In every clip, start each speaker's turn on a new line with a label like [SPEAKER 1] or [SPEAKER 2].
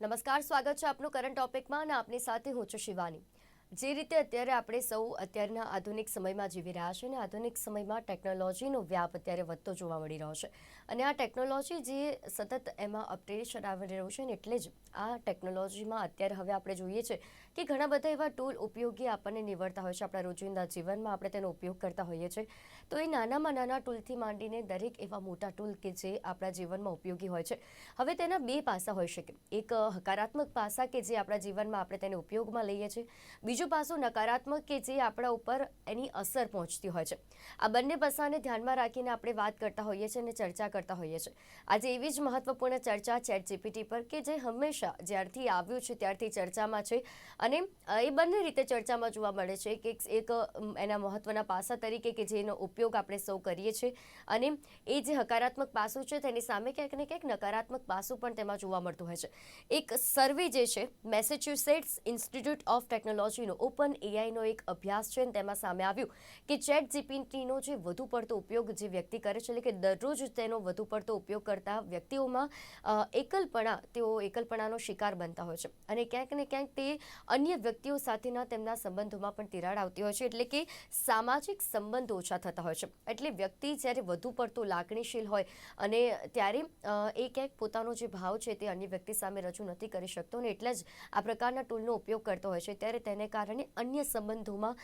[SPEAKER 1] નમસ્કાર, સ્વાગત છે આપનું કરંટ ટોપિકમાં અને આપની સાથે હું છું શિવાની। જે રીતે અત્યારે આપણે સૌ અત્યારના આધુનિક સમયમાં જીવી રહ્યા છે અને આધુનિક સમયમાં ટેકનોલોજીનો વ્યાપ અત્યારે વધતો જોવા મળી રહ્યો છે અને આ ટેકનોલોજી જે સતત એમાં અપડેશન આવી રહ્યું છે ને એટલે જ આ ટેકનોલોજીમાં અત્યારે હવે આપણે જોઈએ છે કે ઘણા બધા એવા ટૂલ ઉપયોગી આપણને નીવડતા હોય છે આપણા રોજિંદા જીવનમાં આપણે તેનો ઉપયોગ કરતા હોઈએ છીએ। તો એ નાનામાં નાના ટૂલથી માંડીને દરેક એવા મોટા ટૂલ કે જે આપણા જીવનમાં ઉપયોગી હોય છે, હવે તેના બે પાસા હોઈ શકે। એક હકારાત્મક પાસા કે જે આપણા જીવનમાં આપણે તેને ઉપયોગમાં લઈએ છીએ, બીજું પાસું નકારાત્મક કે જે આપણા ઉપર એની અસર પહોંચતી હોય છે। આ બંને પાસાને ધ્યાનમાં રાખીને આપણે વાત કરતા હોઈએ છીએ અને ચર્ચા કરતા હોઈએ છીએ। આજે એવી જ મહત્વપૂર્ણ ચર્ચા ચેટ જીપીટી પર કે જે હંમેશા જ્યારથી આવ્યું છે ત્યારથી ચર્ચામાં છે અને એ બંને રીતે ચર્ચામાં જોવા મળે છે કે એક એના મહત્વના પાસા તરીકે કે જેનો ઉપયોગ આપણે સૌ કરીએ છીએ અને એ જે હકારાત્મક પાસું છે તેની સામે ક્યાંક ને ક્યાંક નકારાત્મક પાસું પણ તેમાં જોવા મળતું હોય છે। એક સર્વે જે છે મેસેચ્યુસેટ્સ ઇન્સ્ટિટ્યૂટ ઓફ ટેકનોલોજીનો ઓપન એઆઈનો એક અભ્યાસ છે અને તેમાં સામે આવ્યું કે ચેટ જીપીટીનો જે વધુ પડતો ઉપયોગ જે વ્યક્તિ કરે છે એટલે કે દરરોજ તેનો વધુ પડતો ઉપયોગ કરતા વ્યક્તિઓમાં તેઓ એકલપણાનો શિકાર બનતા હોય છે અને ક્યાંક ને ક્યાંક તે અન્ય વ્યક્તિઓ સાથેના તેમના સંબંધોમાં પણ તિરાડ આવતી હોય છે એટલે કે સામાજિક સંબંધો ઓછા થતા હોય છે। એટલે વ્યક્તિ જ્યારે વધુ પડતો લાગણીશીલ હોય અને ત્યારે એ ક્યાંક પોતાનો જે ભાવ છે તે અન્ય વ્યક્તિ સામે રજૂ નથી કરી શકતો અને એટલે જ આ પ્રકારના ટૂલનો ઉપયોગ કરતો હોય છે ત્યારે તેને કારણે અન્ય સંબંધોમાં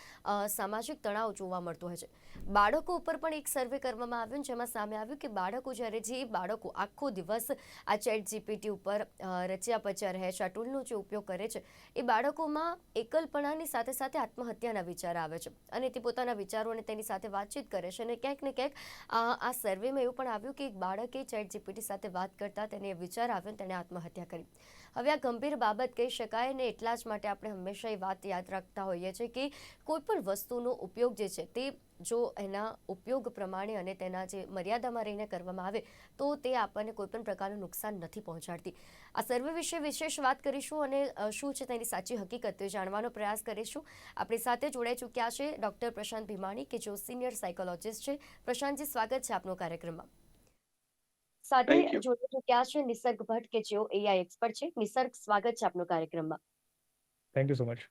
[SPEAKER 1] સામાજિક તણાવ જોવા મળતો હોય છે। બાળકો ઉપર પણ એક સર્વે કરવામાં આવ્યું જેમાં સામે આવ્યું કે બાળકો આખો દિવસ આ ચેટ જીપીટી ઉપર રચ્યા પચ્યા રહે છે, આ ટૂલનો જે ઉપયોગ કરે છે, એ બાળકોમાં એકલપણાની સાથે સાથે આત્મહત્યાના વિચાર આવે છે અને તે પોતાના વિચારો અને તેની સાથે વાતચીત કરે છે અને ક્યાંક ને ક્યાંક આ સર્વેમાં એવું પણ આવ્યું કે એક બાળકે ચેટ જીપીટી સાથે વાત કરતા તેને વિચાર આવ્યો તેને આત્મહત્યા કરી। હવે આ ગંભીર બાબત કહી શકાય ને એટલા જ માટે આપણે હંમેશા એ વાત યાદ રાખતા હોઈએ છીએ કે કોઈ પણ વસ્તુનો ઉપયોગ જે છે તે જો એના ઉપયોગ પ્રમાણે અને તેના જે મર્યાદામાં રહીને કરવામાં આવે તો તે આપણને કોઈ પણ પ્રકારનું નુકસાન નથી પહોંચાડતી। આ સર્વે વિશે વિશેષ વાત કરીશું અને શું છે તેની સાચી હકીકત જાણવાનો પ્રયાસ કરીશું। આપણી સાથે જોડાઈ ચૂક્યા છે ડૉક્ટર પ્રશાંત ભીમાણી કે જેઓ સિનિયર સાયકોલોજિસ્ટ છે। પ્રશાંતજી, સ્વાગત છે આપનો કાર્યક્રમમાં। સાથે
[SPEAKER 2] થેન્ક યુ.
[SPEAKER 1] જોડે ચૂક્યા છે નિસર્ગ ભટ્ટ કે જેઓ એઆઈ એક્સપર્ટ છે। નિસર્ગ, સ્વાગત છે આપનો કાર્યક્રમમાં।
[SPEAKER 3] Thank you so much.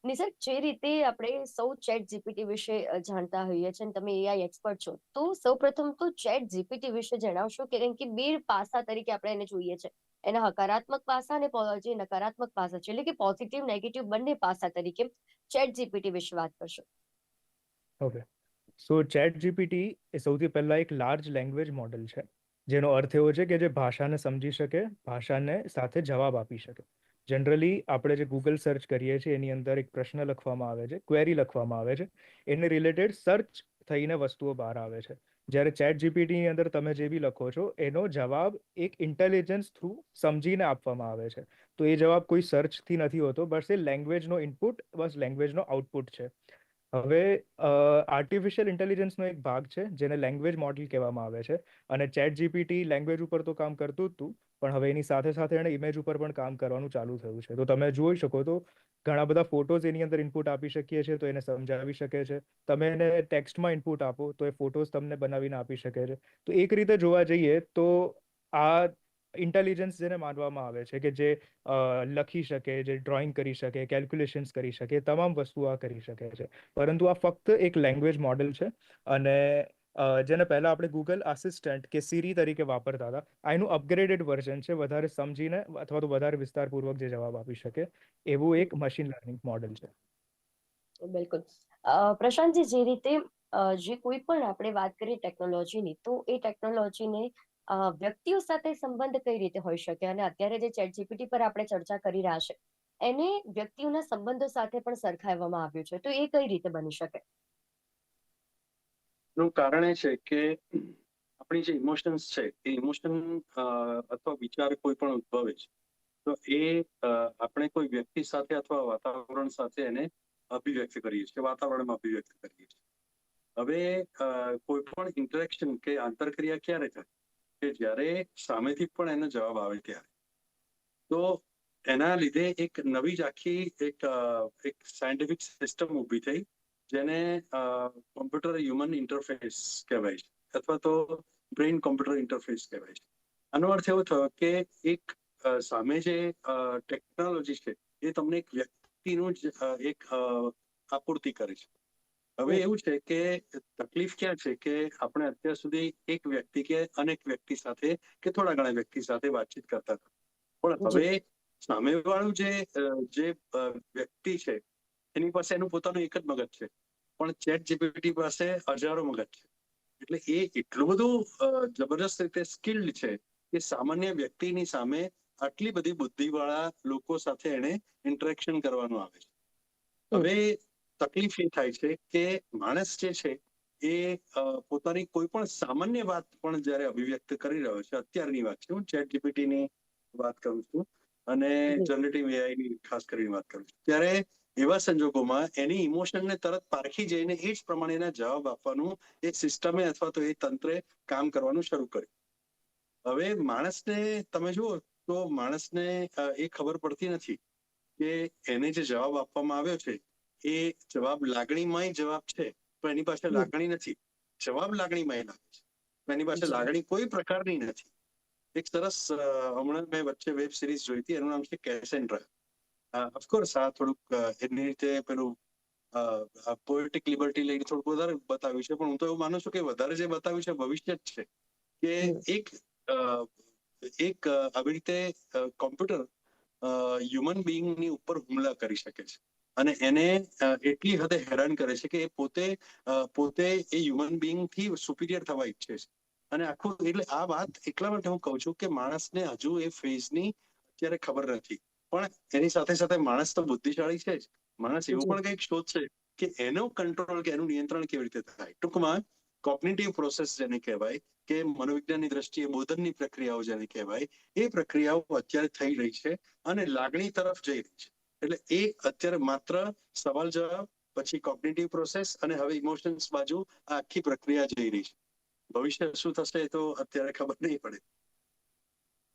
[SPEAKER 1] Nisarg, જે રીતે આપણે સૌ ચેટ જીપીટી વિશે જાણતા હોઈએ છીએ અને તમે એઆઈ એક્સપર્ટ છો, તો સૌપ્રથમ તો ચેટ જીપીટી વિશે જણાવશો કે કેમ કે બે પાસા તરીકે આપણે એને જોઈએ છે, એના હકારાત્મક પાસા અને જે નકારાત્મક પાસા છે એટલે કે પોઝિટિવ નેગેટિવ બંને પાસા તરીકે ચેટ જીપીટી વિશે વાત કરશો।
[SPEAKER 3] ઓકે, સો ચેટ જીપીટી એ સૌથી પહેલા એક લાર્જ લેંગ્વેજ મોડેલ છે, જેનો અર્થ એવો છે કે જે ભાષાને સમજી શકે, ભાષાને સાથે જવાબ આપી શકે। જનરલી આપણે જે ગૂગલ સર્ચ કરીએ છીએ એની અંદર એક પ્રશ્ન લખવામાં આવે છે, ક્વેરી લખવામાં આવે છે, એને રિલેટેડ સર્ચ થઈને વસ્તુઓ બહાર આવે છે। જ્યારે ચેટ જીપીટીની અંદર તમે જે બી લખો છો એનો જવાબ એક ઇન્ટેલિજન્સ થ્રુ સમજીને આપવામાં આવે છે। તો એ જવાબ કોઈ સર્ચથી નથી હોતો, બસ એ લેંગ્વેજનો ઇનપુટ, બસ લેંગ્વેજનો આઉટપુટ છે। હવે આર્ટિફિશિયલ ઇન્ટેલિજન્સનો એક ભાગ છે જેને લેંગ્વેજ મોડલ કહેવામાં આવે છે અને ચેટ જીપીટી લેંગ્વેજ ઉપર તો કામ કરતું જ હતું, પણ હવે એની સાથે સાથે એણે ઇમેજ ઉપર પણ કામ કરવાનું ચાલુ થયું છે। તો તમે જોઈ શકો તો ઘણા બધા ફોટોઝ એની અંદર ઇનપુટ આપી શકીએ છીએ તો એને સમજાવી શકે છે, તમે એને ટેક્સ્ટમાં ઇનપુટ આપો તો એ ફોટોઝ તમને બનાવીને આપી શકે છે। તો એક રીતે જોવા જઈએ તો આ ઇન્ટેલિજન્સ જેને માનવામાં આવે છે કે જે લખી શકે, જે ડ્રોઈંગ કરી શકે, કેલ્ક્યુલેશન્સ કરી શકે, તમામ વસ્તુ આ કરી શકે છે, પરંતુ આ ફક્ત એક લેંગ્વેજ મોડેલ છે અને જેને પહેલા આપણે ગૂગલ આસિસ્ટન્ટ કે સીરી તરીકે વાપરતા હતા, આ એનું અપગ્રેડેડ વર્ઝન છે, વધારે સમજીને અથવા તો વધારે વિસ્તારપૂર્વક જે જવાબ આપી શકે એવું એક મશીન લર્નિંગ મોડેલ છે।
[SPEAKER 1] બિલકુલ। પ્રશાંતજી, જે રીતે જે કોઈ પણ આપણે વાત કરીએ ટેકનોલોજીની, તો એ ટેકનોલોજીને વ્યક્તિઓ સાથે સંબંધ કઈ રીતે હોઈ શકે અને અત્યારે જે ચેટ જીપીટી પર આપણે ચર્ચા કરી રહ્યા છે એને વ્યક્તિઓના સંબંધો સાથે પણ સરખાવવામાં આવ્યું છે, તો એ કઈ રીતે બની શકે?
[SPEAKER 2] એનું કારણ એ છે કે આપણી જે ઇમોશન્સ છે એ ઇમોશન અથવા વિચાર કોઈ પણ ઉદ્ભવે છે તો એ આપણે કોઈ વ્યક્તિ સાથે અથવા વાતાવરણ સાથે એને અભિવ્યક્ત કરીએ છીએ, વાતાવરણમાં અભિવ્યક્ત કરીએ છીએ। હવે કોઈ પણ ઇન્ટરેક્શન કે આંતરક્રિયા ક્યારે થાય કે જ્યારે સામેથી પણ એનો જવાબ આવે ત્યારે। તો એના લીધે એક નવી જ આખી એક સાયન્ટિફિક સિસ્ટમ ઊભી થઈ જેને કોમ્પ્યુટર હ્યુમન ઇન્ટરફેસ કહેવાય છે અથવા તો બ્રેઇન કોમ્પ્યુટર ઇન્ટરફેસ કહેવાય છે। આનો અર્થ એવો થયો કે એક સામે જે ટેકનોલોજી છે એ તમને એક વ્યક્તિનું જ એક આપૂર્તિ કરે છે. હવે એવું છે કે તકલીફ ક્યાં છે કે આપણે અત્યાર સુધી એક વ્યક્તિ કે અનેક વ્યક્તિ સાથે કે થોડા ઘણા વ્યક્તિ સાથે વાતચીત કરતા હતા, પણ હવે સામેવાળું જે વ્યક્તિ છે એની પાસે એનું પોતાનું એક જ મગજ છે, પણ ચેટ જીપીટી પાસે હજારો મગજ છે. એટલે એ એટલું બધું જબરદસ્ત રીતે સ્કિલ્ડ છે કે સામાન્ય વ્યક્તિની સામે આટલી બધી બુદ્ધિવાળા લોકો સાથે એને ઇન્ટરેક્શન કરવાનું આવે છે. હવે તકલીફ એ થાય છે કે માણસ જે છે એ પોતાની કોઈ પણ સામાન્ય વાત પણ જ્યારે અભિવ્યક્ત કરી રહ્યો છે, અત્યારની વાત છે, હું ચેટ જીપીટીની વાત કરું છું અને જનરેટિવ એઆઈની ખાસ કરીને વાત કરું છું, ત્યારે એવા સંજોગોમાં એની ઇમોશનને તરત પારખી જઈને એ જ પ્રમાણેના જવાબ આપવાનું એ સિસ્ટમે અથવા તો એ તંત્રે કામ કરવાનું શરૂ કર્યું. હવે માણસને તમે જુઓ તો માણસને એ ખબર પડતી નથી કે એને જે જવાબ આપવામાં આવ્યો છે એ જવાબ લાગણીમય જવાબ છે, પણ એની પાસે લાગણી નથી. જવાબ લાગણીમય લાગે છે, પણ એની પાસે લાગણી કોઈ પ્રકારની નથી. એક સરસ હમણાં મેં વચ્ચે વેબ સિરીઝ જોઈ હતી, એનું નામ છે કેસેન્ડ્રા. ઓફકોર્સ આ થોડુંક એની રીતે પેલું પોએટિક લિબર્ટી લઈને થોડુંક વધારે બતાવ્યું છે, પણ હું તો એવું માનું છું કે વધારે જે બતાવ્યું છે ભવિષ્ય જ છે કે એક આવી રીતે કોમ્પ્યુટર હ્યુમન બીઈંગની ઉપર હુમલા કરી શકે છે અને એને એટલી હદે હેરાન કરે છે કે એ પોતે એ હ્યુમન બીઈંગથી સુપિરિયર થવા ઈચ્છે છે. અને આખું એટલે આ વાત એટલા માટે હું કહું છું કે માણસને હજુ એ ફેઝની અત્યારે ખબર નથી, પણ એની સાથે સાથે માણસ તો બુદ્ધિશાળી છે જ. માણસ એવું પણ કંઈક શોધશે કે એનો કંટ્રોલ કે એનું નિયંત્રણ કેવી રીતે થાય. ટૂંકમાં કોગ્નિટિવ પ્રોસેસ જેને કહેવાય કે મનોવિજ્ઞાનની દ્રષ્ટિએ બોધનની પ્રક્રિયાઓ જેને કહેવાય, એ પ્રક્રિયાઓ અત્યારે થઈ રહી છે અને લાગણી તરફ જઈ રહી છે. એટલે એ અત્યારે માત્ર સવાલ જવાબ, પછી કોગ્નિટિવ પ્રોસેસ અને હવે ઇમોશન્સ બાજુ આ આખી પ્રક્રિયા જઈ રહી છે. ભવિષ્ય શું થશે એ તો અત્યારે ખબર નહીં પડે.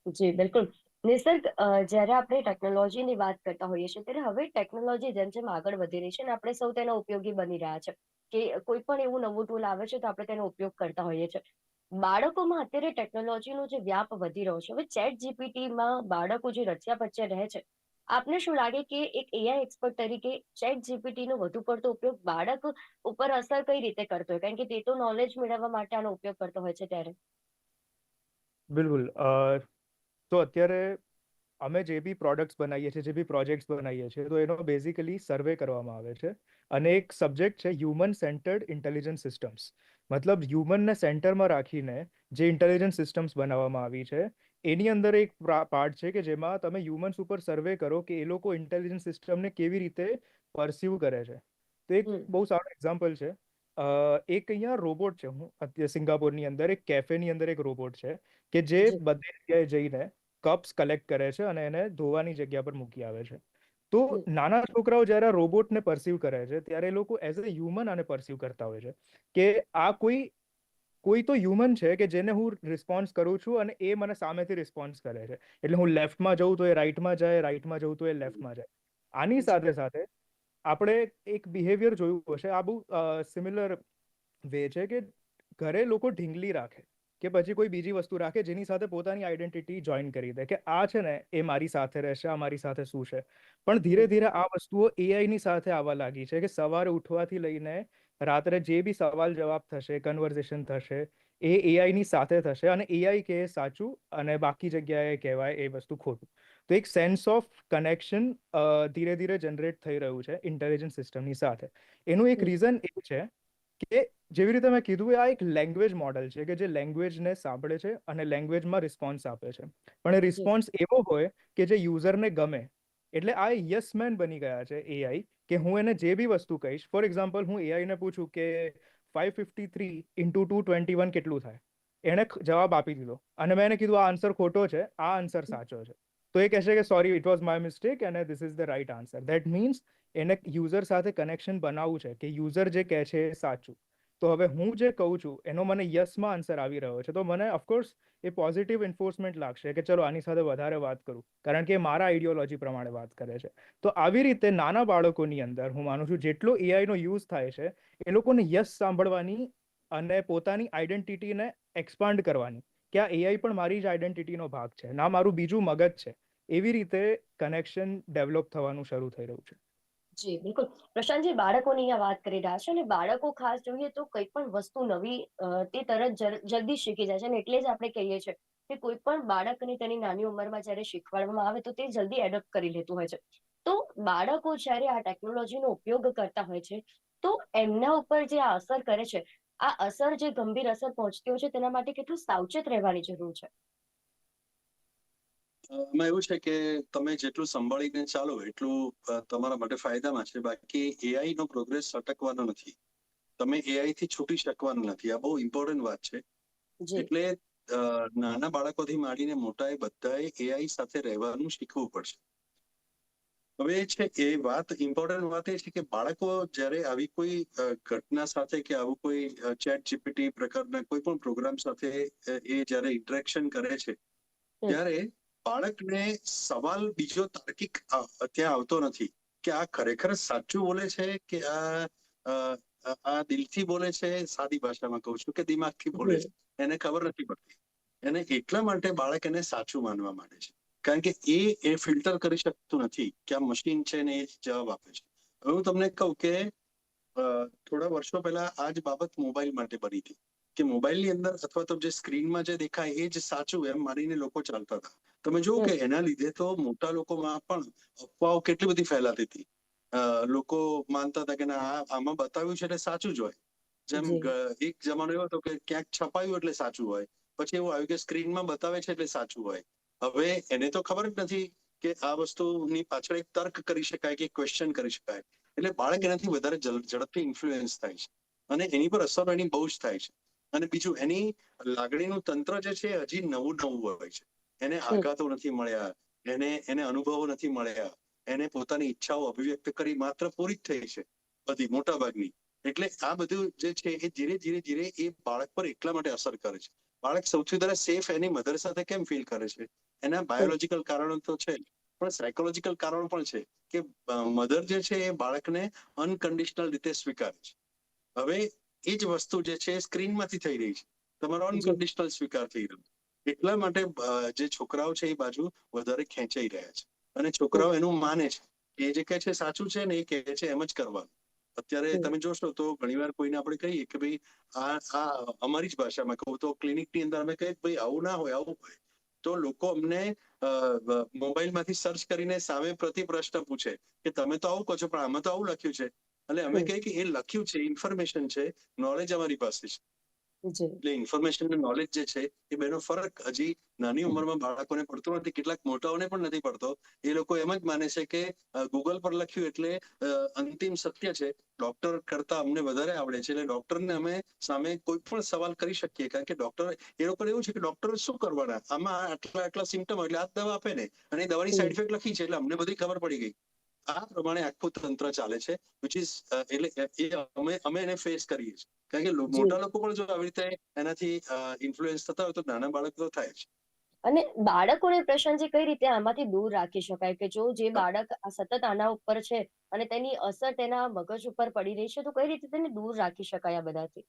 [SPEAKER 1] જી બિલકુલ. નિસર્ગ, જ્યારે આપણે ટેકનોલોજીની વાત કરતા હોઈએ છીએ ત્યારે હવે ટેકનોલોજી જેમ જેમ આગળ વધી રહી છે અને આપણે સૌ તેનો ઉપયોગી બની રહ્યા છે કે કોઈ પણ એવું નવું ટૂલ આવે છે તો આપણે તેનો ઉપયોગ કરતા હોઈએ છીએ. બાળકોમાં અત્યારે ટેકનોલોજીનો જે વ્યાપ વધી રહ્યો છે, હવે ચેટ જીપીટીમાં બાળકો જે રચ્યા પચ્યા રહે છે, આપને શું લાગે કે એક એઆઈ એક્સપર્ટ તરીકે ચેટ જીપીટીનો વધુ પડતો ઉપયોગ બાળક ઉપર અસર કઈ રીતે કરતો હોય, કારણ કે તે તો નોલેજ મેળવવા માટે આનો ઉપયોગ કરતો હોય છે ત્યારે?
[SPEAKER 3] બિલકુલ. તો અત્યારે અમે જે બી પ્રોડક્ટ્સ બનાવીએ છીએ, જે બી પ્રોજેક્ટ્સ બનાવીએ છીએ, તો એનો બેઝિકલી સર્વે કરવામાં આવે છે અને એક સબ્જેક્ટ છે હ્યુમન સેન્ટર્ડ ઇન્ટેલિજન્સ સિસ્ટમ્સ. મતલબ હ્યુમનને સેન્ટરમાં રાખીને જે ઇન્ટેલિજન્સ સિસ્ટમ્સ બનાવવામાં આવી છે એની અંદર એક પાર્ટ છે કે જેમાં તમે હ્યુમન્સ ઉપર સર્વે કરો કે એ લોકો ઇન્ટેલિજન્સ સિસ્ટમને કેવી રીતે પરસીવ કરે છે. તો એક બહુ સારું એક્ઝામ્પલ છે. એક અહીંયા રોબોટ છે, હું અત્યારે સિંગાપોરની અંદર એક કેફેની અંદર એક રોબોટ છે કે જે બધી જગ્યાએ જઈને કપ્સ કલેક્ટ કરે છે અને એને ધોવાની જગ્યા પર મૂકી આવે છે. તો નાના છોકરાઓ જ્યારે રોબોટને પરસીવ કરે છે ત્યારે એ લોકો એઝ અ હ્યુમન આને પરસીવ કરતા હોય છે કે આ કોઈ તો હ્યુમન છે કે જેને હું રિસ્પોન્સ કરું છું અને એ મને સામેથી રિસ્પોન્સ કરે છે. એટલે હું લેફ્ટમાં જઉં તો એ રાઈટમાં જાય, રાઈટમાં જઉં તો એ લેફ્ટમાં જાય. આની સાથે સાથે આપણે એક બિહેવિયર જોયું હશે, આ બહુ સિમિલર વે છે કે ઘરે લોકો ઢીંગલી રાખે કે પછી કોઈ બીજી વસ્તુ રાખે જેની સાથે પોતાની આઈડેન્ટિટી જોઈન કરી દે કે આ છે ને એ મારી સાથે રહેશે, આ મારી સાથે શું છે. પણ ધીરે ધીરે આ વસ્તુઓ એઆઈની સાથે આવવા લાગી છે કે સવારે ઉઠવાથી લઈને રાત્રે જે બી સવાલ જવાબ થશે, કન્વર્ઝેશન થશે, એ એઆઈની સાથે થશે અને એઆઈ કહે સાચું અને બાકી જગ્યાએ કહેવાય એ વસ્તુ ખોટું. તો એક સેન્સ ઓફ કનેક્શન ધીરે ધીરે જનરેટ થઈ રહ્યું છે ઇન્ટેલિજન્સ સિસ્ટમની સાથે. એનું એક રીઝન એ છે કે જેવી રીતે મેં કીધું, આ એક લેંગ્વેજ મોડલ છે કે જે લેંગ્વેજને સાંભળે છે અને લેંગ્વેજમાં રિસ્પોન્સ આપે છે. પણ એ રિસ્પોન્સ એવો હોય કે જે યુઝરને ગમે. એટલે આ યસ મેન બની ગયા છે એઆઈ કે હું એને જે બી વસ્તુ કહીશ, ફોર એક્ઝામ્પલ હું એઆઈને પૂછું કે 553 × 221 કેટલું થાય, એણે જવાબ આપી દીધો અને મેં એને કીધું આ આન્સર ખોટો છે, આ આન્સર સાચો છે. તો એ કહેશે કે sorry, it was my mistake અને this is the right answer. That means એને યુઝર સાથે કનેક્શન બનાવવું છે કે યુઝર જે કહે છે એ સાચું. તો હવે હું જે કહું છું એનો મને યસમાં આન્સર આવી રહ્યો છે, તો મને ઓફકોર્સ એ પોઝિટિવ એન્ફોર્સમેન્ટ લાગશે કે ચલો આની સાથે વધારે વાત કરું, કારણ કે મારા આઈડિયોલોજી પ્રમાણે વાત કરે છે. તો આવી રીતે નાના બાળકોની અંદર હું માનું છું જેટલો એઆઈનો યુઝ થાય છે એ લોકોને યસ સાંભળવાની અને પોતાની આઈડેન્ટિટીને એક્સપાન્ડ કરવાની કે આ એઆઈ પણ મારી જ આઈડેન્ટિટીનો ભાગ છે, ના મારું બીજું મગજ છે. એવી રીતે કનેક્શન ડેવલપ થવાનું શરૂ થઈ રહ્યું છે.
[SPEAKER 1] જી બિલકુલ. પ્રશાંતજી, બાળકોની અહીંયા વાત કરી રહ્યા છે અને બાળકો ખાસ જોઈએ તો કોઈ પણ વસ્તુ નવી તે તરત જલ્દી શીખી જાય છે અને એટલે જ આપણે કહીએ છીએ કે કોઈ પણ બાળકને તેની નાની ઉંમરમાં જ્યારે શીખવાડવામાં આવે તો તે જલ્દી એડોપ્ટ કરી લેતું હોય છે. તો બાળકો જ્યારે આ ટેકનોલોજીનો ઉપયોગ કરતા હોય છે તો એમના ઉપર જે આ અસર કરે છે, આ અસર જે ગંભીર અસર પહોંચતી હોય છે તેના માટે કેટલું સાવચેત રહેવાની જરૂર છે?
[SPEAKER 2] એમાં એવું છે કે તમે જેટલું સંભાળીને ચાલો એટલું તમારા માટે ફાયદામાં છે. બાકી એઆઈ નો પ્રોગ્રેસ અટકવાનો નથી. તમે એઆઈ થી છૂટી શકવાના નથી. આ બહુ ઇમ્પોર્ટન્ટ વાત છે.
[SPEAKER 1] જી
[SPEAKER 2] એટલે નાના બાળકોથી માંડીને મોટાએ બધાએ એઆઈ સાથે રહેવાનું શીખવું પડશે. હવે છે એ વાત ઇમ્પોર્ટન્ટ વાત એ છે કે બાળકો જ્યારે આવી કોઈ ઘટના સાથે કે આવું કોઈ ચેટ જીપીટી પ્રકારના કોઈ પણ પ્રોગ્રામ સાથે એ જ્યારે ઇન્ટરેક્શન કરે છે ત્યારે બાળકને સવાલ બીજો તાર્કિક ત્યાં આવતો નથી કે આ ખરેખર સાચું બોલે છે કે આ દિલથી બોલે છે, સાદી ભાષામાં કહું છું, કે દિમાગથી બોલે છે. એને ખબર નથી પડતી. એને એટલા માટે બાળક એને સાચું માનવા માંડે છે, કારણ કે એ ફિલ્ટર કરી શકતું નથી કે આ મશીન છે ને એ જવાબ આપે છે. હવે હું તમને કહું કે થોડા વર્ષો પહેલા આ જ બાબત મોબાઈલ માટે બની હતી કે મોબાઈલની અંદર અથવા તો જે સ્ક્રીનમાં જે દેખાય એ જ સાચું એમ માનીને લોકો ચાલતા હતા. તમે જુઓ કે એના લીધે તો મોટા લોકોમાં પણ અફવાઓ કેટલી બધી ફેલાતી હતી. લોકો માનતા હતા કે ના આમાં બતાવ્યું છે એટલે સાચું જ હોય. જેમ એક જમાનો એવો હતો કે ક્યાંક છપાયું એટલે સાચું હોય. પછી એવું આવ્યું કે સ્ક્રીનમાં બતાવે છે એટલે સાચું હોય. હવે એને તો ખબર જ નથી કે આ વસ્તુની પાછળ એક તર્ક કરી શકાય કે ક્વેશ્ચન કરી શકાય. એટલે બાળક એનાથી વધારે ઝડપથી ઇન્ફ્લુઅન્સ થાય છે અને એની પર અસર એની બહુ જ થાય છે. અને બીજું એની લાગણીનું તંત્ર જે છે હજી નવું હોય છે. એને આઘાતો નથી મળ્યા, એને અનુભવો નથી મળ્યા, એને પોતાની ઈચ્છાઓ અભિવ્યક્ત કરી માત્ર પૂરી જ થઈ છે બધી મોટા ભાગની. એટલે આ બધું જે છે એ ધીરે ધીરે એ બાળક પર એટલા માટે અસર કરે છે. બાળક સૌથી વધારે સેફ એની મધર સાથે કેમ ફીલ કરે છે? એના બાયોલોજીકલ કારણો તો છે, પણ સાયકોલોજીકલ કારણ પણ છે કે મધર જે છે એ બાળકને અનકન્ડિશનલ રીતે સ્વીકારે છે. હવે એ જ વસ્તુ જે છે સ્ક્રીનમાંથી થઈ રહી છે. તમારો અનકન્ડિશનલ સ્વીકાર થઈ રહ્યો. એટલા માટે જે છોકરાઓ છે એ બાજુ વધારે ખેંચાઈ રહ્યા છે અને છોકરાઓ એનું માને છે. એ જે કહે છે સાચું છે ને એ કહે છે એમ જ કરવાનું. અત્યારે તમે જોશો તો ઘણીવાર કોઈને આપણે કહીએ કે ભાઈ આ અમારી જ ભાષામાં કહું તો ક્લિનિકની અંદર અમે કહીએ ભાઈ આવું ના હોય, આવું હોય, તો લોકો અમને મોબાઈલમાંથી સર્ચ કરીને સામે પ્રતિ પ્રશ્ન પૂછે કે તમે તો આવું કહો છો પણ આમાં તો આવું લખ્યું છે. એટલે અમે કહીએ કે એ લખ્યું છે, ઇન્ફોર્મેશન છે, નોલેજ અમારી પાસે છે. એટલે ઇન્ફોર્મેશન અને નોલેજ જે છે એ બેનો ફરક હજી નાની ઉંમરમાં બાળકોને પડતો નથી. કેટલાક મોટાઓને પણ નથી પડતો. એ લોકો એમ જ માને છે કે ગૂગલ પર લખ્યું એટલે અંતિમ સત્ય છે. ડોક્ટર કરતા અમને વધારે આવડે છે એટલે ડોક્ટરને અમે સામે કોઈ પણ સવાલ કરી શકીએ, કારણ કે ડોક્ટર એ લોકો એવું છે કે ડોક્ટર શું કરવાના, આમાં આટલા સિમ્ટમ એટલે આ દવા આપે ને અને એ દવાની સાઈડ ઇફેક્ટ લખી છે એટલે અમને બધી ખબર પડી ગઈ. આ પ્રમાણે આખું તંત્ર ચાલે છે. એટલે અમે એને ફેસ કરીએ છીએ, કારણ કે મોટા લોકો પણ જો આવી રીતે એનાથી ઇન્ફ્લુઅન્સ થતા હોય તો નાના બાળક તો થાય છે.
[SPEAKER 1] અને બાળકોને પ્રશાંતજી કઈ રીતે આમાંથી દૂર રાખી શકાય કે જો જે બાળક સતત આના ઉપર છે અને તેની અસર તેના મગજ ઉપર પડી રહી છે, તો કઈ રીતે તેને દૂર રાખી શકાય આ બધાથી?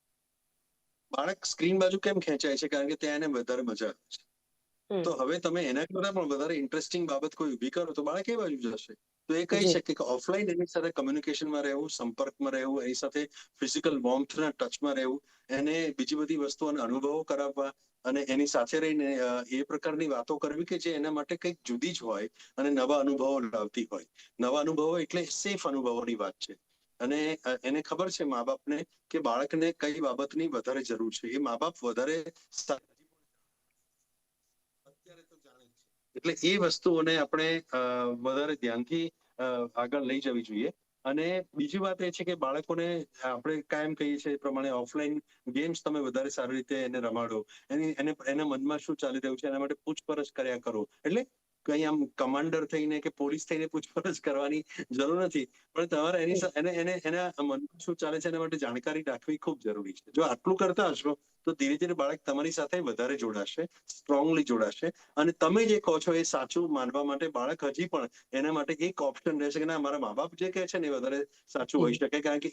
[SPEAKER 2] બાળક સ્ક્રીન બાજુ કેમ ખેંચાય છે? કારણ કે ત્યાં એને વધારે મજા આવે છે. તો હવે તમે એના કરતા પણ વધારે ઇન્ટરેસ્ટિંગ બાબત કોઈ ઊભી કરો તો બાળક એ બાજુ જશે. તો એ કહી શકે કે ઓફલાઈન એની સાથે કમ્યુનિકેશનમાં રહેવું, સંપર્કમાં રહેવું, એની સાથે ફિઝિકલ વોર્મથના ટચમાં રહેવું, એને બીજી બધી વસ્તુઓના અનુભવો કરાવવા અને એની સાથે રહીને એ પ્રકારની વાતો કરવી કે જે એના માટે કંઈક જુદી જ હોય અને નવા અનુભવો લાવતી હોય. નવા અનુભવો એટલે સેફ અનુભવોની વાત છે. અને એને ખબર છે મા બાપને કે બાળકને કઈ બાબતની વધારે જરૂર છે. એ મા બાપ વધારે અત્યારે તો જાણે છે. એટલે એ વસ્તુઓને આપણે વધારે ધ્યાનથી આગળ લઈ જવી જોઈએ. અને બીજી વાત એ છે કે બાળકોને આપણે કાયમ કહીએ છીએ એ પ્રમાણે ઓફલાઈન ગેમ્સ તમે વધારે સારી રીતે એને રમાડો. એના મનમાં શું ચાલી રહ્યું છે એના માટે પૂછપરછ કર્યા કરો. એટલે કઈ આમ કમાન્ડર થઈને કે પોલીસ થઈને પૂછપરછ કરવાની જરૂર નથી, પણ તમારે એના મનમાં શું ચાલે છે એના માટે જાણકારી રાખવી ખૂબ જરૂરી છે. જો આટલું કરતા હશો તો ધીરે ધીરે બાળક તમારી સાથે વધારે જોડાશે, સ્ટ્રોંગલી જોડાશે. અને તમે જે કહો છો એ સાચું માનવા માટે બાળક હજી પણ એના માટે એક ઓપ્શન રહેશે કે ના, મારા મા બાપ જે કહે છે ને એ વધારે સાચું હોઈ શકે, કારણ કે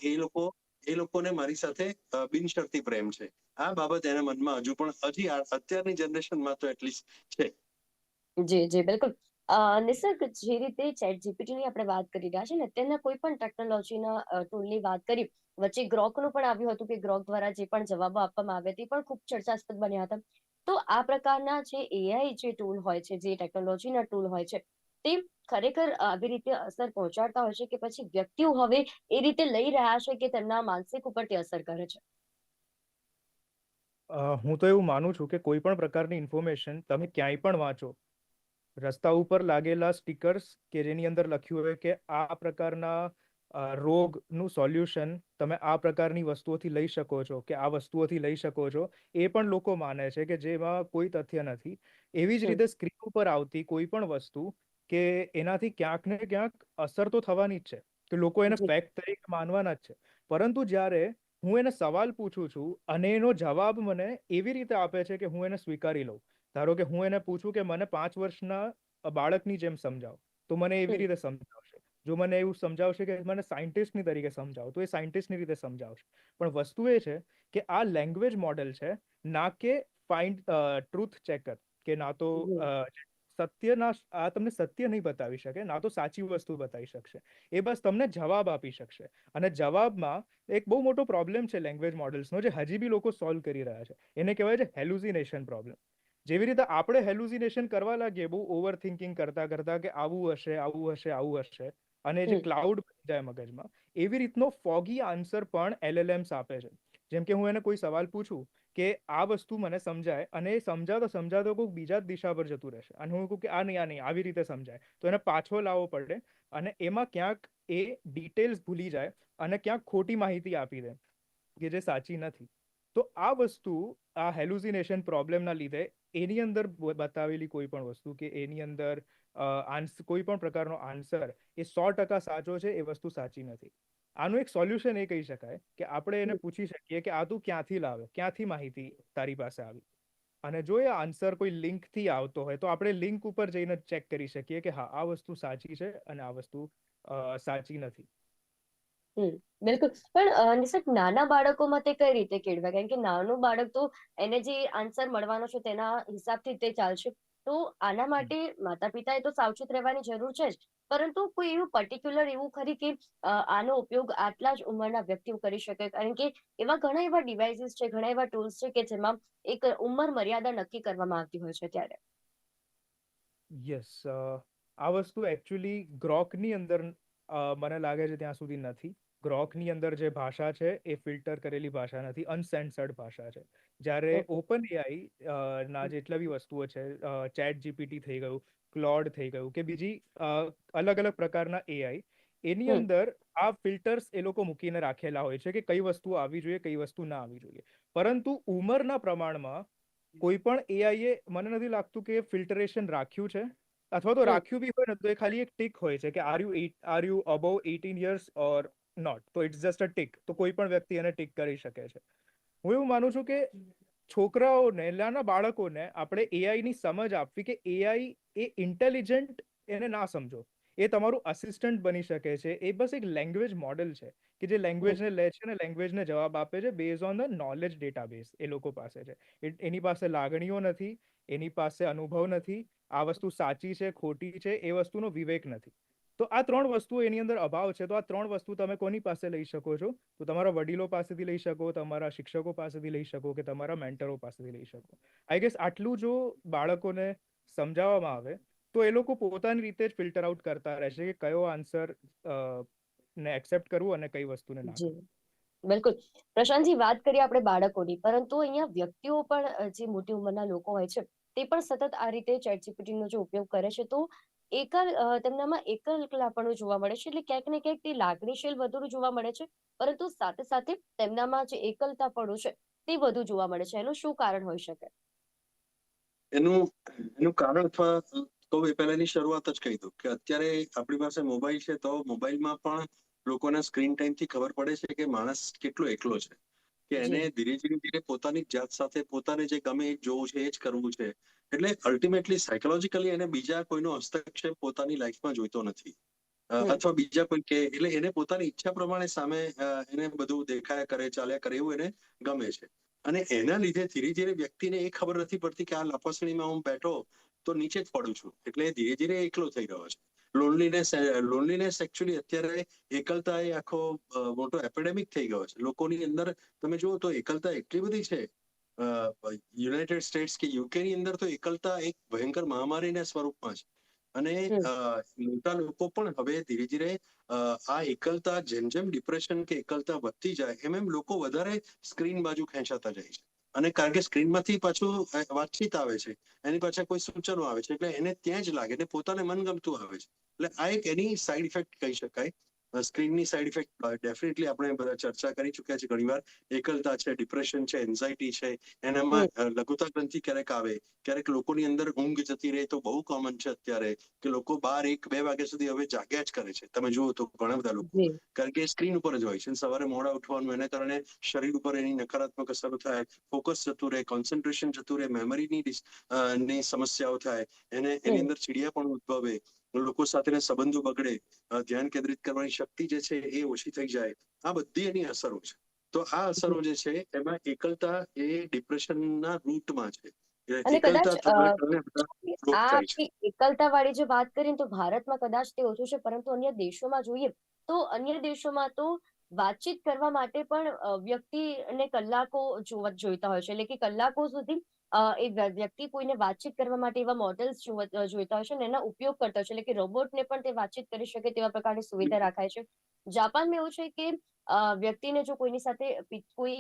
[SPEAKER 2] એ લોકોને મારી સાથે બિનશરતી પ્રેમ છે. આ બાબત એના મનમાં હજુ પણ અત્યારની જનરેશનમાં તો એટલીસ્ટ છે.
[SPEAKER 1] જી જી બિલકુલ. નિસર્ગ, જે રીતે ચેટ જીપીટીની આપણે વાત કરી રહ્યા છે ને, અત્યારના કોઈ પણ ટેકનોલોજીના ટૂલની વાત કરી, વચ્ચે ગ્રોકનું પણ આવ્યું હતું કે ગ્રોક દ્વારા જે પણ જવાબો આપવામાં આવ્યા તે પણ ખૂબ ચર્ચાસ્પદ બન્યા હતા. તો આ પ્રકારના જે એઆઈ જે ટૂલ હોય છે, જે ટેકનોલોજીના ટૂલ હોય છે, તે ખરેખર આવી રીતે અસર પહોંચાડતા હોય છે કે પછી વ્યક્તિઓ હવે એ રીતે લઈ રહ્યા છે કે તેમના માનસિક ઉપર તે અસર કરે છે?
[SPEAKER 3] હું તો એવું માનું છું કે કોઈ પણ પ્રકારની ઇન્ફોર્મેશન તમે ક્યાંય પણ વાંચો, રસ્તા ઉપર લાગેલા સ્ટીકર્સ કે જેની અંદર લખ્યું હોય કે આ પ્રકારના રોગનું સોલ્યુશન તમે આ પ્રકારની વસ્તુઓથી લઈ શકો છો કે આ વસ્તુઓથી લઈ શકો છો, એ પણ લોકો માને છે કે જેમાં કોઈ તથ્ય નથી. એવી જ
[SPEAKER 1] હમ.
[SPEAKER 3] રીતે સ્ક્રીન ઉપર આવતી કોઈ પણ વસ્તુ કે એનાથી ક્યાંક ને ક્યાંક અસર તો થવાની જ છે, કે લોકો એને
[SPEAKER 1] જી.
[SPEAKER 3] ફેક્ટ તરીકે માનવાના જ છે. પરંતુ જ્યારે હું એને સવાલ પૂછું છું અને એનો જવાબ મને એવી રીતે આપે છે કે હું એને સ્વીકારી લઉં. ધારો કે હું એને પૂછું કે મને 5 વર્ષના બાળકની જેમ સમજાવો, તો મને એવી
[SPEAKER 1] હમ.
[SPEAKER 3] રીતે સમજાવશે. જો મને એવું સમજાવશે કે મને સાયન્ટિસ્ટની તરીકે સમજાવો, તો એ સાયન્ટિસ્ટની રીતે સમજાવશે. પણ વસ્તુ એ છે કે આ લેંગ્વેજ મોડેલ છે, ના કે ફાઇન્ડ ટ્રુથ ચેકર, કે ના તો
[SPEAKER 1] જી.
[SPEAKER 3] સત્યના આ તમને સત્ય નહીં બતાવી શકે, ના તો સાચી વસ્તુ બતાવી શકશે. એ બસ તમને જવાબ આપી શકશે. અને જવાબમાં એક બહુ મોટો પ્રોબ્લેમ છે લેંગ્વેજ મોડલ્સનો, જે હજી બી લોકો સોલ્વ કરી રહ્યા છે. એને કહેવાય છે હેલુસિનેશન પ્રોબ્લેમ. જેવી રીતે આપણે હેલુસિનેશન કરવા લાગીએ બહુ ઓવર થિંકિંગ કરતા કરતા કે આવું હશે, આવું હશે, આવું હશે, અને જે
[SPEAKER 1] હમ.
[SPEAKER 3] ક્લાઉડ બની જાય મગજમાં, એવી રીતનો ફોગી આન્સર પણ એલએલએમ્સ આપે છે. જેમ કે હું એને કોઈ સવાલ પૂછું કે આ વસ્તુ મને સમજાય, અને એ સમજાતો સમજાતો કોઈક બીજા જ દિશા પર જતું રહેશે, અને હું કહું કે આ નહીં આવી રીતે સમજાય, તો એને પાછો લાવવો પડે, અને એમાં ક્યાંક એ ડિટેલ્સ ભૂલી જાય અને ક્યાંક ખોટી માહિતી આપી દે કે જે સાચી નથી. તો આ વસ્તુ, આ હેલુસિનેશન પ્રોબ્લેમના લીધે એની અંદર બતાવેલી કોઈ પણ વસ્તુ કે એની અંદર કોઈ પણ પ્રકારનો આન્સર એ 100% સાચો છે, એ વસ્તુ સાચી નથી. આનું એક સોલ્યુશન એ કહી શકાય કે આપણે એને પૂછી શકીએ કે આ તું ક્યાંથી લાવે, ક્યાંથી માહિતી તારી પાસે આવી. અને જો એ આન્સર કોઈ લિંક થી આવતો હોય, તો આપણે લિંક ઉપર જઈને ચેક કરી શકીએ કે હા, આ વસ્તુ સાચી છે અને આ વસ્તુ સાચી નથી.
[SPEAKER 1] હમ. બિલકુલ. પણ નિશક, નાના બાળકોમાં તે કઈ રીતે કેળવાય? કારણ કે નાનું બાળક તો એને જે આન્સર મળવાનો છે તેના હિસાબથી તે ચાલશે. તો આના માટે માતા પિતાએ તો સાવચેત રહેવાની જરૂર છે જ, પરંતુ કોઈ એવું પર્ટિક્યુલર એવું ખરી કે આનો ઉપયોગ આટલા જ ઉંમરના વ્યક્તિઓ કરી શકે? કારણ કે એવા ઘણા એવા ડિવાઇસીસ છે, ઘણા એવા ટૂલ્સ છે કે જેમાં એક ઉંમર મર્યાદા નક્કી કરવામાં આવતી હોય છે ત્યારે.
[SPEAKER 3] યસ, આ વસ્તુ એકચ્યુઅલી ગ્રોકની અંદર મને લાગે છે ત્યાં સુધી નથી. ગ્રોકની અંદર જે ભાષા છે એ ફિલ્ટર કરેલી ભાષા નથી, અનસેન્સર્ડ ભાષા છે. જ્યારે
[SPEAKER 1] ઓકે.
[SPEAKER 3] ઓપન એઆઈ ના જેટલા બી વસ્તુઓ છે, ચેટ જીપીટી થઈ ગયું, ક્લોડ થઈ ગયું, કે બીજી અલગ અલગ પ્રકારના એઆઈ, એની
[SPEAKER 1] હમ.
[SPEAKER 3] અંદર આ ફિલ્ટર્સ એ લોકો મૂકીને રાખેલા હોય છે કે કઈ વસ્તુ આવી જોઈએ, કઈ વસ્તુ ના આવી જોઈએ. પરંતુ ઉંમરના પ્રમાણમાં કોઈ પણ એઆઈએ મને નથી લાગતું કે ફિલ્ટરેશન રાખ્યું છે, અથવા તો
[SPEAKER 1] હમ.
[SPEAKER 3] રાખ્યું બી હોય ને તો એ ખાલી એક ટિક હોય છે કે are you above 18 years or not, તો ઇટ્સ જસ્ટ અ ટિક. તો કોઈ પણ વ્યક્તિ એને ટિક કરી શકે છે. હું એવું માનું છું કે છોકરાઓને, નાના બાળકોને આપણે એઆઈ ની સમજ આપવી કે એઆઈ એ ઇન્ટેલિજન્ટ એને ના સમજો, એ તમારું અસિસ્ટન્ટ બની શકે છે. એ બસ એક લેંગ્વેજ મોડેલ છે કે જે
[SPEAKER 1] હમ.
[SPEAKER 3] લેંગ્વેજને લે છે અને લેંગ્વેજને જવાબ આપે છે base on the knowledge database એ લોકો પાસે છે. એની પાસે લાગણીઓ નથી, એની પાસે અનુભવ નથી. આ વસ્તુ સાચી છે, ખોટી છે, એ વસ્તુનો વિવેક નથી. તો આ 3 વસ્તુઓ એની અંદર અભાવ છે. તો આ 3 વસ્તુ તમે કોની પાસે લઈ શકો છો? તો તમારા વડીલો પાસેથી લઈ શકો, તમારા શિક્ષકો પાસેથી લઈ શકો, કે તમારા મેન્ટરો પાસેથી લઈ શકો. આઈ ગેસ આટલું જો બાળકોને સમજાવવામાં આવે, તો એ લોકો પોતાની રીતે જ ફિલ્ટર આઉટ કરતા રહેશે કે કયો આન્સર ને એક્સેપ્ટ કરવું અને કઈ વસ્તુને ના
[SPEAKER 1] જી.
[SPEAKER 3] કરવું.
[SPEAKER 1] બિલકુલ. પ્રશાંતજી, વાત કરીએ આપણે બાળકોની, પરંતુ અહીંયા વ્યક્તિઓ પણ જે મોટી ઉંમરના લોકો હોય છે તે પણ સતત આ રીતે ChatGPT નો જો ઉપયોગ કરે છે, તો તેમનામાં એકલતાપણું જોવા મળે છે. એટલે ક્યાંક ને ક્યાંક તે લાગણીશીલ વધુ જોવા મળે છે, પરંતુ સાથે સાથે તેમનામાં જે એકલતાપણું છે તે વધુ જોવા મળે છે. એનું શું કારણ હોઈ શકે?
[SPEAKER 2] એનું એનું કારણ અથવા તો એ પહેલાની શરૂઆત જ કહી દઉં કે અત્યારે આપણી પાસે મોબાઈલ છે, તો મોબાઈલમાં પણ લોકોના સ્ક્રીન ટાઈમથી ખબર પડે છે કે માણસ કેટલો એકલો છે, કે એને
[SPEAKER 1] જી.
[SPEAKER 2] ધીરે ધીરે પોતાની જાત સાથે પોતાને જે ગમે એ જોવું છે, એ જ કરવું છે. એટલે અલ્ટિમેટલી સાયકોલોજીકલી એને બીજા કોઈનો હસ્તક્ષેપ પોતાની લાઈફમાં જોઈતો નથી.
[SPEAKER 1] હમ.
[SPEAKER 2] અથવા બીજા કોઈ કે, એટલે એને પોતાની ઈચ્છા પ્રમાણે સામે એને બધું દેખાયા કરે, ચાલ્યા કરે, એવું એને ગમે છે. અને એના લીધે ધીરે ધીરે વ્યક્તિને એ ખબર નથી પડતી કે આ લપસણીમાં હું બેઠો તો નીચે જ પડું છું, એટલે ધીરે ધીરે એકલો થઈ રહ્યો છે. લોનલીનેસ એકચ્યુઅલી અત્યારે એકલતા એ આખો મોટો એપિડેમિક થઈ ગયો છે લોકોની અંદર. તમે જુઓ તો એકલતા એટલી બધી છે. યુનાઇટેડ સ્ટેટ્સ કે યુકે ની અંદર તો એકલતા એક ભયંકર મહામારીના સ્વરૂપમાં છે. અને મોટા લોકો પણ હવે ધીરે ધીરે આ એકલતા, જેમ જેમ ડિપ્રેશન કે એકલતા વધતી જાય એમ લોકો વધારે સ્ક્રીન બાજુ ખેંચાતા જાય છે. અને કારણ કે સ્ક્રીનમાંથી પાછું વાતચીત આવે છે, એની પાછળ કોઈ સૂચનો આવે છે, એટલે એને ત્યાં જ લાગે ને પોતાને મનગમતું આવે છે. એટલે આ એક એની સાઈડ ઇફેક્ટ કહી શકાય. સ્ક્રીનની સાઈડ ઇફેક્ટ ડેફિનેટલી આપણે બધા ચર્ચા કરી ચૂક્યા છે ઘણીવાર. એકલતા છે, ડિપ્રેશન છે, એન્ઝાયટી છે, એનામાં લઘુતા ગ્રંથિ ક્યારેક આવે, ક્યારેક લોકોની અંદર ઊંઘ જતી રહે તો બહુ કોમન છે અત્યારે કે લોકો 12-1-2 વાગ્યા સુધી હવે જાગ્યા જ કરે છે. તમે જુઓ તો ઘણા બધા લોકો, કારણ કે સ્ક્રીન ઉપર જ હોય છે. સવારે મોડા ઉઠવાનું, એના કારણે શરીર ઉપર એની નકારાત્મક અસરો થાય, ફોકસ જતું રહે, કોન્સન્ટ્રેશન જતું રહે, મેમરીની સમસ્યાઓ થાય, એની અંદર ચીડિયાપણું ઉદ્ભવે, લોકો સાથેના સંબંધો બગડે, ધ્યાન કેન્દ્રિત કરવાની શક્તિ જે છે એ ઓછી થઈ જાય. આ બધી એની અસરો છે. તો આ અસરો જે છે એમાં એકલતા એ ડિપ્રેશનના રૂટમાં છે.
[SPEAKER 1] અને કદાચ
[SPEAKER 2] એકલતા થવાને કારણે બધા રોગ
[SPEAKER 1] આ
[SPEAKER 2] થાય છે.
[SPEAKER 1] એકલતા વાળી જે વાત કરીએ તો ભારતમાં કદાચ તે ઓછું છે, પરંતુ અન્ય દેશોમાં જોઈએ તો અન્ય દેશોમાં તો વાતચીત કરવા માટે પણ વ્યક્તિને કલાકો જોઈતા હોય છે. એટલે કે કલાકો સુધી એ વ્યક્તિ કોઈને વાતચીત કરવા માટે એવા મોડેલ્સ જોઈતા હોય છે અને એના ઉપયોગ કરતા હોય છે. એટલે કે રોબોટને પણ તે વાતચીત કરી શકે તેવા પ્રકારની સુવિધા રાખાય છે. જાપાનમાં એવું છે કે વ્યક્તિને જો કોઈની સાથે કોઈ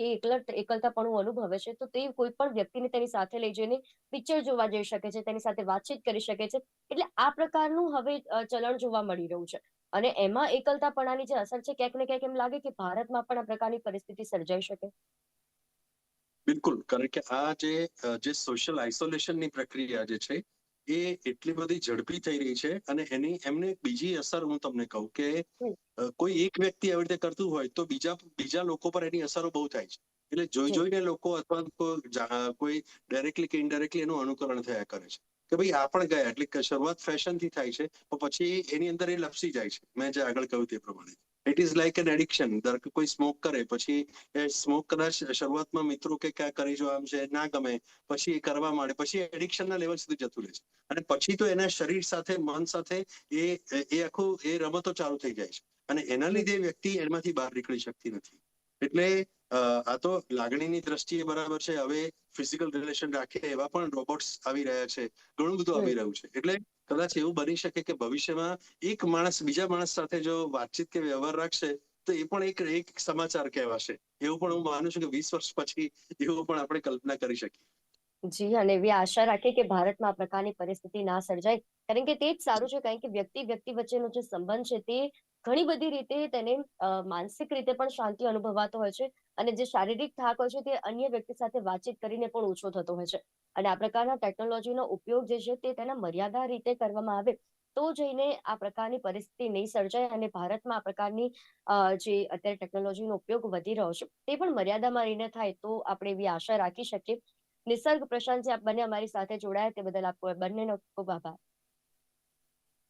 [SPEAKER 1] એકલતાપણું અનુભવે છે તો તે કોઈ પણ વ્યક્તિને તેની સાથે લઈ જઈને પિક્ચર જોવા જઈ શકે છે, તેની સાથે વાતચીત કરી શકે છે. એટલે આ પ્રકારનું હવે ચલણ જોવા મળી રહ્યું છે. અને એમાં એકલતાપણાની જે અસર છે, ક્યાંક ને ક્યાંક એમ લાગે કે ભારતમાં પણ આ પ્રકારની પરિસ્થિતિ સર્જાઈ શકે.
[SPEAKER 2] બિલકુલ, કારણ કે આ જે સોશિયલ આઇસોલેશનની પ્રક્રિયા જે છે એ એટલી બધી ઝડપી થઈ રહી છે. અને એમને બીજી અસર હું તમને કહું કે કોઈ એક વ્યક્તિ આવી રીતે કરતું હોય તો બીજા લોકો પર એની અસરો બહુ થાય છે. એટલે જોઈને લોકો અથવા કોઈ ડાયરેક્ટલી કે ઇનડાયરેક્ટલી એનું અનુકરણ થયા કરે છે કે ભાઈ આ પણ ગયા. એટલે શરૂઆત ફેશનથી થાય છે, પણ પછી એની અંદર એ લપસી જાય છે. મેં જે આગળ કહ્યું તે પ્રમાણે it is like an addiction. ધારો કે કોઈ સ્મોક કરે, પછી એ સ્મોક કદાચ શરૂઆતમાં મિત્રો કે ક્યાં કરી જો આમ છે, ના ગમે, પછી એ કરવા માંડે, પછી એડિક્શનના લેવલ સુધી જતું રહે છે. અને પછી તો એના શરીર સાથે, મન સાથે એ આખું એ રમતો ચાલુ થઈ જાય છે. અને એના લીધે વ્યક્તિ એમાંથી બહાર નીકળી શકતી નથી. એટલે આ તો લાગણીની દ્રષ્ટિએ બરાબર છે. હવે ફિઝિકલ રિલેશન રાખે એવા પણ રોબોટ્સ આવી રહ્યા છે, ઘણું બધું આવી રહ્યું છે. એટલે કદાચ એવું બની શકે કે ભવિષ્યમાં એક માણસ બીજા માણસ સાથે જો વાતચીત કે વ્યવહાર રાખશે તો એ પણ એક સમાચાર કહેવાશે. એવું પણ હું માનું છું કે 20 વર્ષ પછી એવું પણ આપણે કલ્પના કરી શકીએ.
[SPEAKER 1] જી, અને એવી આશા રાખીએ કે ભારતમાં આ પ્રકારની પરિસ્થિતિ ના સર્જાય. કારણ કે તે જ સારું છે, કારણ કે વ્યક્તિ વચ્ચેનો જે સંબંધ છે તે ઘણી બધી રીતે તેને માનસિક રીતે પણ શાંતિ અનુભવાતો હોય છે. અને જે શારીરિક થાક હોય છે તે અન્ય વ્યક્તિ સાથે વાતચીત કરીને પણ ઓછો થતો હોય છે. અને આ પ્રકારના ટેકનોલોજીનો ઉપયોગ જે છે તે તેના મર્યાદા રીતે કરવામાં આવે તો જઈને આ પ્રકારની પરિસ્થિતિ નહીં સર્જાય. અને ભારતમાં આ પ્રકારની જે અત્યારે ટેકનોલોજીનો ઉપયોગ વધી રહ્યો છે તે પણ મર્યાદામાં રહીને થાય તો આપણે એવી આશા રાખી શકીએ. નિસર્ગ, પ્રશાંત, જે આપ બંને અમારી સાથે જોડાયા તે બદલ આપ બંનેનો ખૂબ આભાર.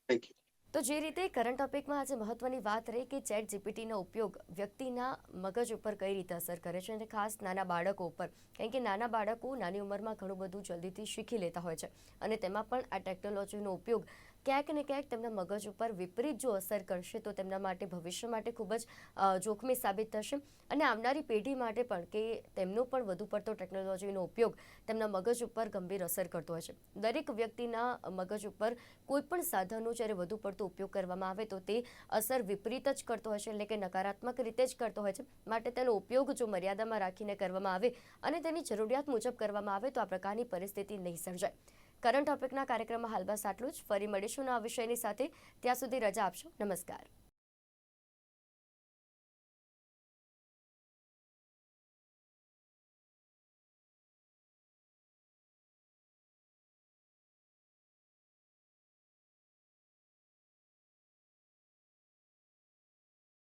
[SPEAKER 2] Thank you.
[SPEAKER 1] તો જે રીતે કરંટ ટોપિકમાં આજે મહત્વની વાત રહી કે ચેટ જીપીટીનો ઉપયોગ વ્યક્તિના મગજ ઉપર કઈ રીતે અસર કરે છે, અને ખાસ નાના બાળકો ઉપર. કારણ કે નાના બાળકો નાની ઉંમરમાં ઘણું બધું જલ્દીથી શીખી લેતા હોય છે, અને તેમાં પણ આ ટેકનોલોજીનો ઉપયોગ ક્યાંક ને ક્યાંક તેમના મગજ ઉપર વિપરીત જો અસર કરશે તો તેમના માટે ભવિષ્ય માટે ખૂબ જ જોખમી સાબિત થશે. અને આવનારી પેઢી માટે પણ કે તેમનો પણ વધુ પડતો ટેકનોલોજીનો ઉપયોગ તેમના મગજ ઉપર ગંભીર અસર કરતો હોય છે. દરેક વ્યક્તિના મગજ ઉપર કોઈ પણ સાધનનો જ્યારે વધુ પડતો ઉપયોગ કરવામાં આવે તો તે અસર વિપરીત જ કરતો હોય છે, એટલે કે નકારાત્મક રીતે જ કરતો હોય છે. માટે તેનો ઉપયોગ જો મર્યાદામાં રાખીને કરવામાં આવે અને તેની જરૂરિયાત મુજબ કરવામાં આવે તો આ પ્રકારની પરિસ્થિતિ નહીં સર્જાય. કરંટ ટોપિકના કાર્યક્રમમાં હાલ બસ આટલું જ. ફરી મળીશું આ વિષયની સાથે. ત્યાં સુધી રજા આપશો. નમસ્કાર.